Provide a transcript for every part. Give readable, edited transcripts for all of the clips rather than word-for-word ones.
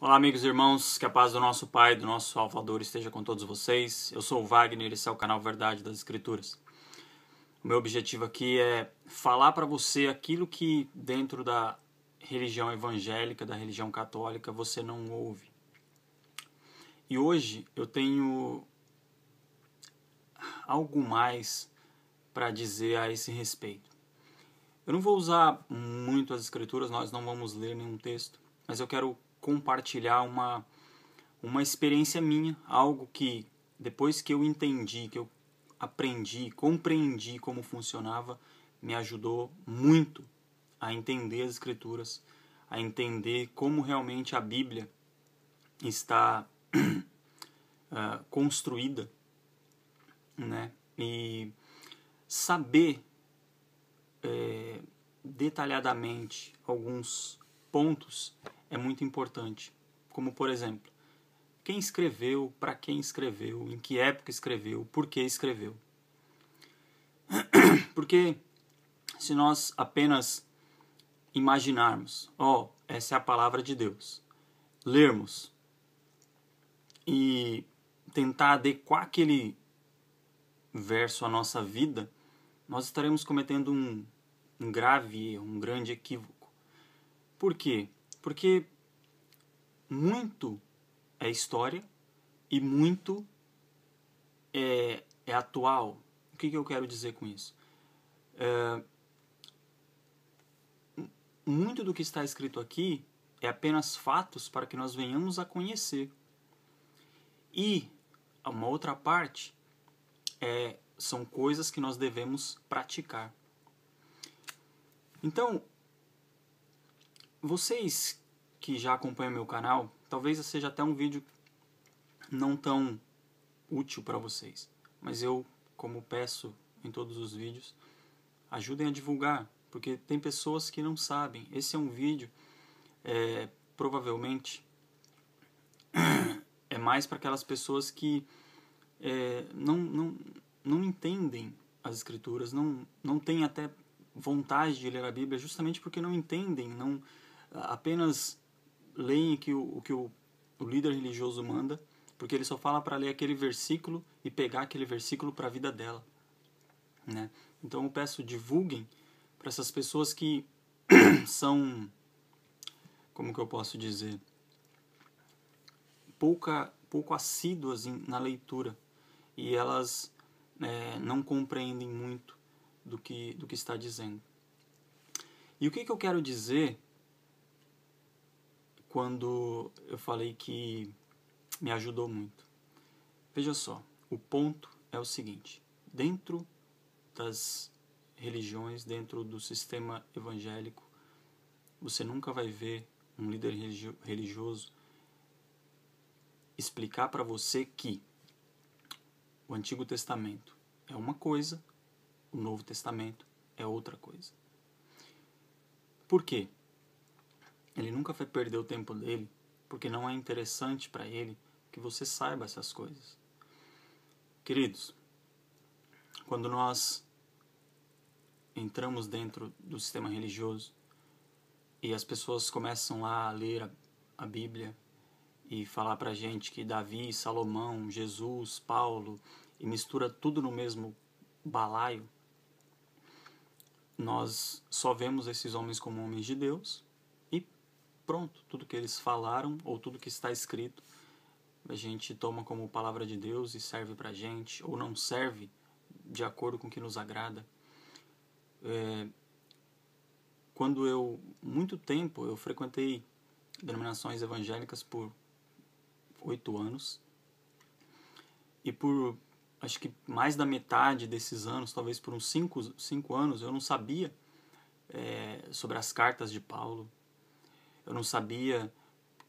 Olá, amigos e irmãos, que a paz do nosso Pai, do nosso Salvador esteja com todos vocês. Eu sou o Wagner e esse é o canal Verdade das Escrituras. O meu objetivo aqui é falar para você aquilo que dentro da religião evangélica, da religião católica, você não ouve. E hoje eu tenho algo mais para dizer a esse respeito. Eu não vou usar muito as Escrituras, nós não vamos ler nenhum texto, mas eu quero compartilhar uma experiência minha, algo que depois que eu entendi, que eu aprendi, compreendi como funcionava, me ajudou muito a entender as Escrituras, a entender como realmente a Bíblia está construída, né? E saber detalhadamente alguns pontos é muito importante, como por exemplo, quem escreveu, para quem escreveu, em que época escreveu, por que escreveu. Porque se nós apenas imaginarmos, essa é a palavra de Deus, lermos e tentar adequar aquele verso à nossa vida, nós estaremos cometendo um grave erro, um grande equívoco. Por quê? Porque muito é história e muito é atual. O que eu quero dizer com isso? Muito do que está escrito aqui é apenas fatos para que nós venhamos a conhecer. E uma outra parte são coisas que nós devemos praticar. Então, vocês que já acompanham meu canal, talvez seja até um vídeo não tão útil para vocês, mas eu, como peço em todos os vídeos, ajudem a divulgar, porque tem pessoas que não sabem. Esse é um vídeo, provavelmente, é mais para aquelas pessoas que não entendem as Escrituras, não têm até vontade de ler a Bíblia, justamente porque não entendem, não apenas leem o que o líder religioso manda, porque ele só fala para ler aquele versículo e pegar aquele versículo para a vida dela, né? Então eu peço, divulguem para essas pessoas que são, como que eu posso dizer, pouco assíduas na leitura, e elas não compreendem muito do que está dizendo. E o que eu quero dizer quando eu falei que me ajudou muito? Veja só, o ponto é o seguinte: dentro das religiões, dentro do sistema evangélico, você nunca vai ver um líder religioso explicar para você que o Antigo Testamento é uma coisa, o Novo Testamento é outra coisa. Por quê? Ele nunca vai perder o tempo dele, porque não é interessante para ele que você saiba essas coisas. Queridos, quando nós entramos dentro do sistema religioso e as pessoas começam lá a ler a Bíblia e falar pra gente que Davi, Salomão, Jesus, Paulo, e mistura tudo no mesmo balaio, nós só vemos esses homens como homens de Deus e pronto, tudo que eles falaram ou tudo que está escrito a gente toma como palavra de Deus e serve pra gente, ou não serve de acordo com o que nos agrada. Muito tempo, eu frequentei denominações evangélicas por 8 anos, e por acho que mais da metade desses anos, talvez por uns 5 anos, eu não sabia sobre as cartas de Paulo, eu não sabia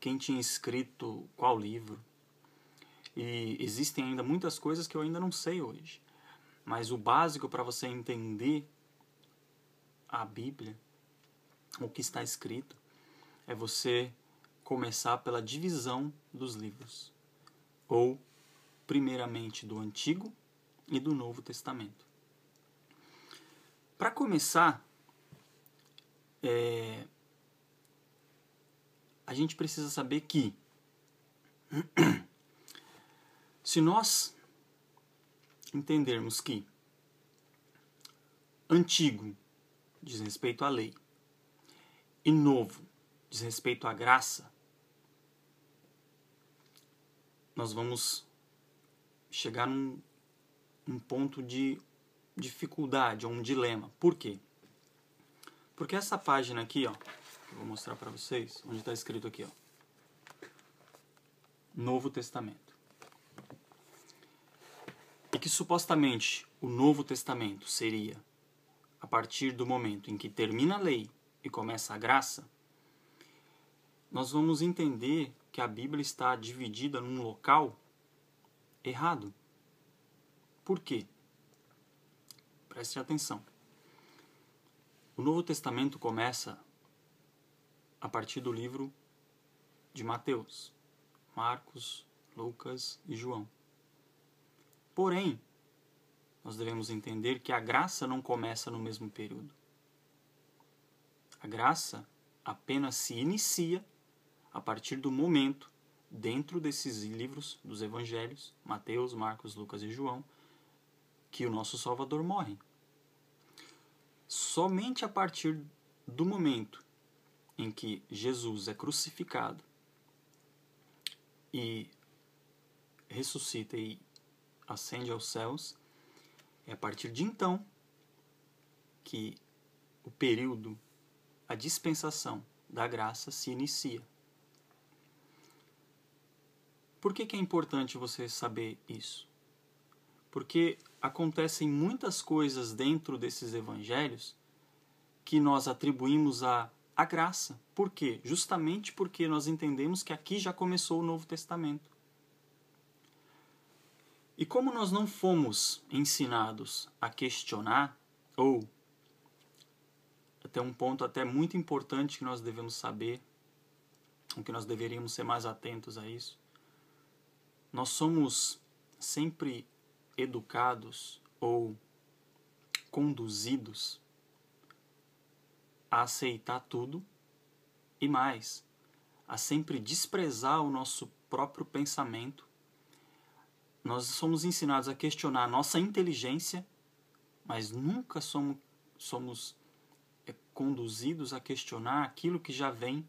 quem tinha escrito qual livro, e existem ainda muitas coisas que eu ainda não sei hoje, mas o básico para você entender a Bíblia, o que está escrito, é você começar pela divisão dos livros, ou primeiramente do Antigo e do Novo Testamento. Para começar, a gente precisa saber que Se nós entendermos que antigo diz respeito à lei e novo diz respeito à graça, nós vamos chegar num ponto de dificuldade, ou um dilema. Por quê? Porque essa página aqui, ó, eu vou mostrar para vocês, onde está escrito aqui, ó, Novo Testamento. E que supostamente o Novo Testamento seria a partir do momento em que termina a lei e começa a graça, nós vamos entender que a Bíblia está dividida num local errado. Por quê? Preste atenção. O Novo Testamento começa a partir do livro de Mateus, Marcos, Lucas e João. Porém, nós devemos entender que a graça não começa no mesmo período. A graça apenas se inicia a partir do momento, dentro desses livros dos evangelhos, Mateus, Marcos, Lucas e João, que o nosso Salvador morre. Somente a partir do momento em que Jesus é crucificado e ressuscita e ascende aos céus, é a partir de então que o período, a dispensação da graça se inicia. Por que é importante você saber isso? Porque acontecem muitas coisas dentro desses evangelhos que nós atribuímos à graça. Por quê? Justamente porque nós entendemos que aqui já começou o Novo Testamento. E como nós não fomos ensinados a questionar, ou até um ponto até muito importante que nós devemos saber, ou que nós deveríamos ser mais atentos a isso, nós somos sempre educados ou conduzidos a aceitar tudo e mais, a sempre desprezar o nosso próprio pensamento. Nós somos ensinados a questionar a nossa inteligência, mas nunca somos conduzidos a questionar aquilo que já vem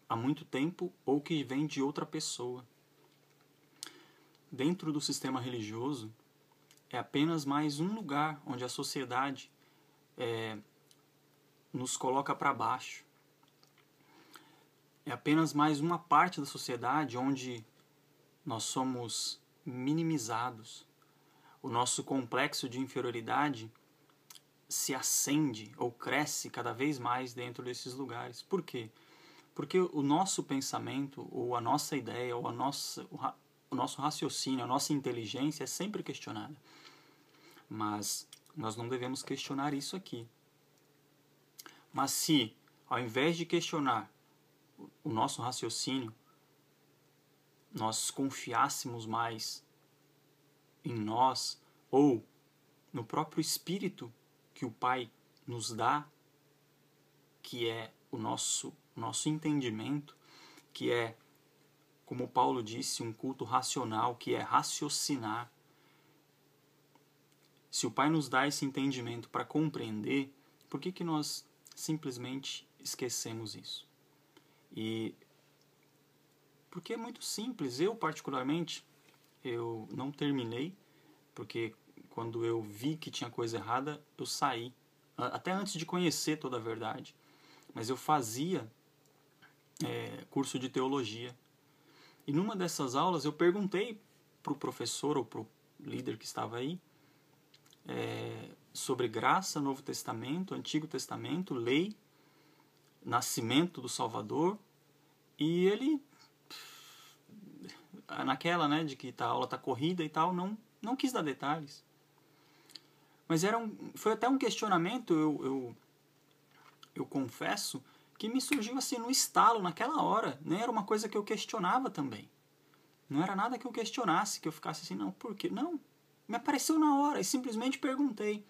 há muito tempo ou que vem de outra pessoa. Dentro do sistema religioso, é apenas mais um lugar onde a sociedade nos coloca para baixo. É apenas mais uma parte da sociedade onde nós somos minimizados. O nosso complexo de inferioridade se acende ou cresce cada vez mais dentro desses lugares. Por quê? Porque o nosso pensamento, ou a nossa ideia, ou o nosso raciocínio, a nossa inteligência é sempre questionada. Mas nós não devemos questionar isso aqui. Mas se, ao invés de questionar o nosso raciocínio, nós confiássemos mais em nós, ou no próprio Espírito que o Pai nos dá, que é o nosso entendimento, que é, como Paulo disse, um culto racional, que é raciocinar. Se o Pai nos dá esse entendimento para compreender, por que nós simplesmente esquecemos isso? E porque é muito simples. Eu, particularmente, eu não terminei, porque quando eu vi que tinha coisa errada, eu saí. Até antes de conhecer toda a verdade. Mas eu fazia curso de teologia. E numa dessas aulas eu perguntei para o professor ou para o líder que estava aí sobre graça, Novo Testamento, Antigo Testamento, lei, nascimento do Salvador. E ele, naquela, né, de que a aula está corrida e tal, não quis dar detalhes. Mas foi até um questionamento, eu confesso, que me surgiu assim no estalo, naquela hora. Nem era uma coisa que eu questionava também. Não era nada que eu questionasse, que eu ficasse assim, não, por quê? Não, me apareceu na hora e simplesmente perguntei.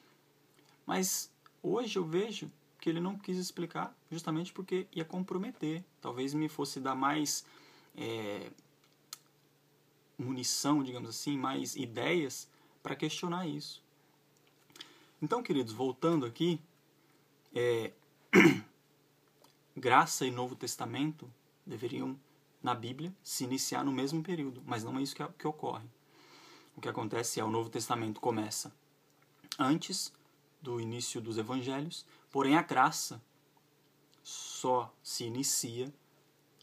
Mas hoje eu vejo que ele não quis explicar, justamente porque ia comprometer. Talvez me fosse dar mais munição, digamos assim, mais ideias para questionar isso. Então, queridos, voltando aqui, graça e Novo Testamento deveriam, na Bíblia, se iniciar no mesmo período, mas não é isso que ocorre. O que acontece é o Novo Testamento começa antes do início dos Evangelhos, porém a graça só se inicia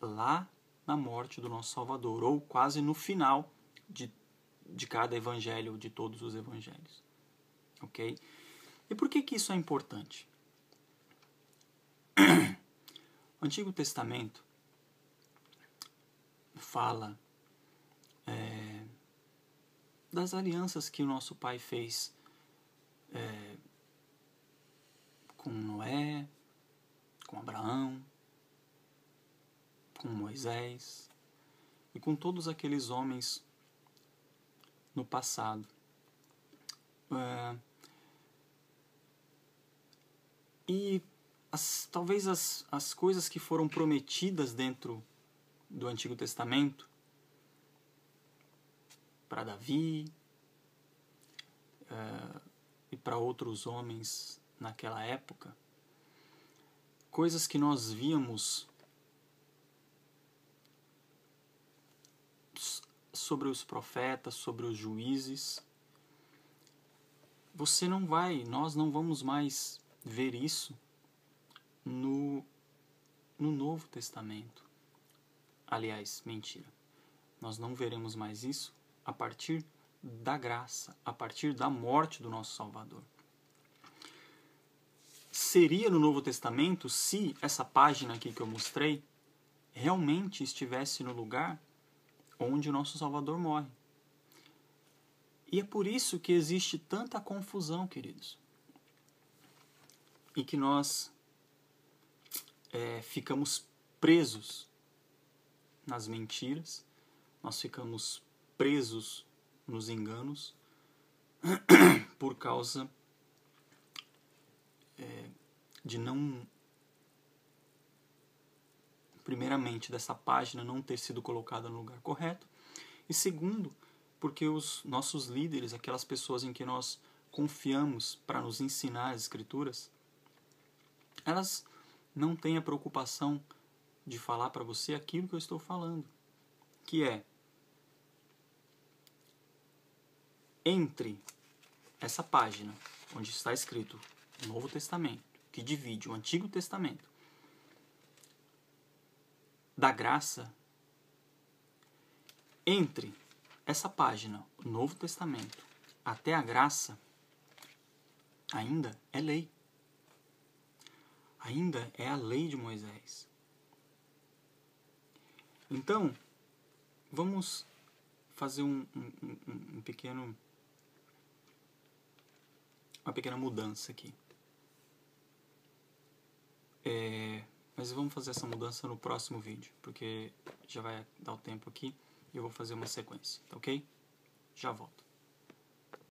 lá na morte do nosso Salvador, ou quase no final de cada evangelho, de todos os evangelhos. Ok? E por que isso é importante? O Antigo Testamento fala das alianças que o nosso Pai fez com Noé, com Abraão, com Moisés e com todos aqueles homens no passado. E talvez as coisas que foram prometidas dentro do Antigo Testamento para Davi e para outros homens naquela época, coisas que nós víamos sobre os profetas, sobre os juízes, nós não vamos mais ver isso no Novo Testamento. Aliás, mentira. Nós não veremos mais isso a partir da graça, a partir da morte do nosso Salvador. Seria no Novo Testamento se essa página aqui que eu mostrei realmente estivesse no lugar onde o nosso Salvador morre. E é por isso que existe tanta confusão, queridos. E que nós ficamos presos nas mentiras, nós ficamos presos nos enganos por causa de não, primeiramente, dessa página não ter sido colocada no lugar correto, e segundo, porque os nossos líderes, aquelas pessoas em que nós confiamos para nos ensinar as Escrituras, elas não têm a preocupação de falar para você aquilo que eu estou falando, que é entre essa página onde está escrito o Novo Testamento, que divide o Antigo Testamento da graça, entre essa página, o Novo Testamento, até a graça, ainda é lei. Ainda é a lei de Moisés. Então, vamos fazer uma pequena mudança aqui. Mas vamos fazer essa mudança no próximo vídeo, porque já vai dar o tempo aqui e eu vou fazer uma sequência, tá ok? Já volto.